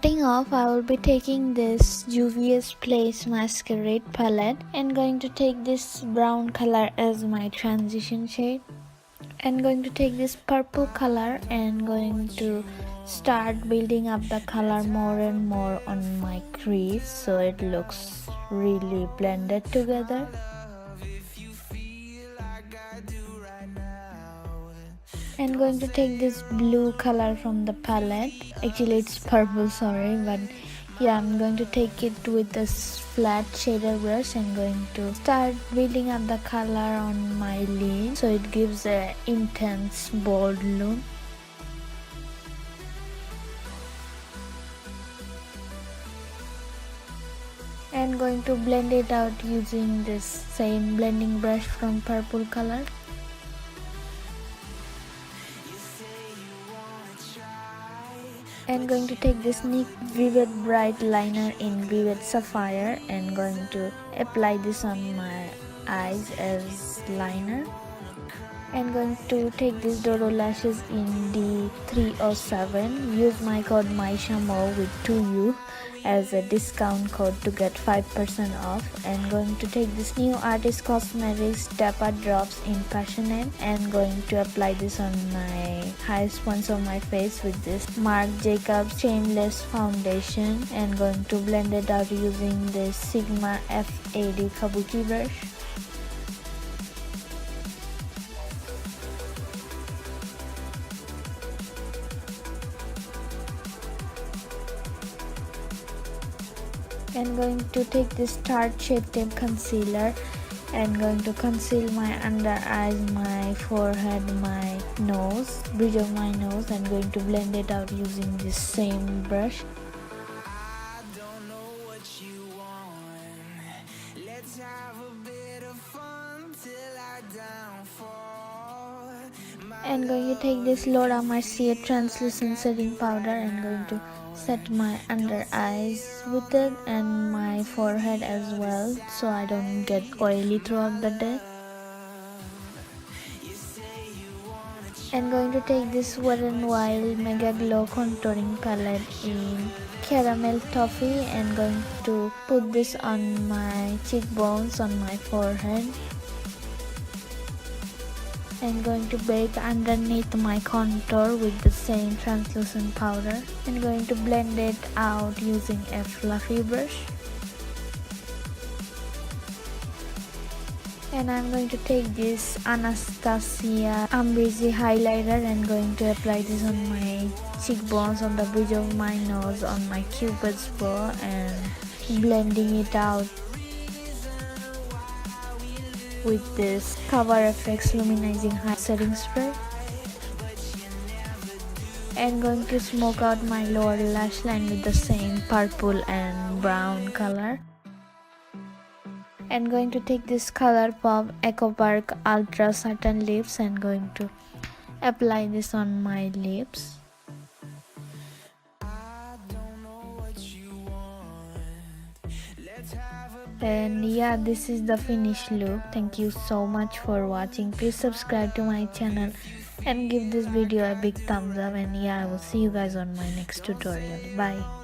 Starting off, I will be taking this Juvias Place Masquerade palette and going to take this brown color as my transition shade, and going to take this purple color and going to start building up the color more and more on my crease so it looks really blended together. And going to take this blue color from the palette, actually it's purple, sorry, but yeah, I'm going to take it with this flat shader brush and going to start building up the color on my lid so it gives a intense bold look. And going to blend it out using this same blending brush from purple color. And going to take this NYX Vivid Bright Liner in Vivid Sapphire and going to apply this on my eyes as liner. And going to take these Dodo lashes in D307. Use my code MyShamo with 2U as a discount code to get 5% off. And going to take this new Artist Cosmetics Dapper Drops in Passionate and going to apply this on my highest points of my face with this Marc Jacobs Shameless foundation and going to blend it out using this Sigma F80 Kabuki brush. And going to take this Tarte Shape Tape Concealer and going to conceal my under eyes, my forehead, my nose, bridge of my nose, and going to blend it out using this same brush. And going to take this Laura Mercier translucent setting powder and going to set my under eyes with it and my forehead as well so I don't get oily throughout the day. And going to take this Wet n Wild Mega Glow contouring palette in Caramel Toffee and going to put this on my cheekbones, on my forehead. And going to bake underneath my contour with the same translucent powder and going to blend it out using a fluffy brush. And I'm going to take this Anastasia Ambrizzi highlighter and going to apply this on my cheekbones, on the bridge of my nose, on my cupid's bow and blending it out with this Cover FX luminizing high setting spray. And going to smoke out my lower lash line with the same purple and brown color. And going to take this Colourpop Echo Park Ultra Satin Lips and going to apply this on my lips. And yeah, this is the finished look. Thank you so much for watching. Please subscribe to my channel and give this video a big thumbs up, and yeah, I will see you guys on my next tutorial. Bye.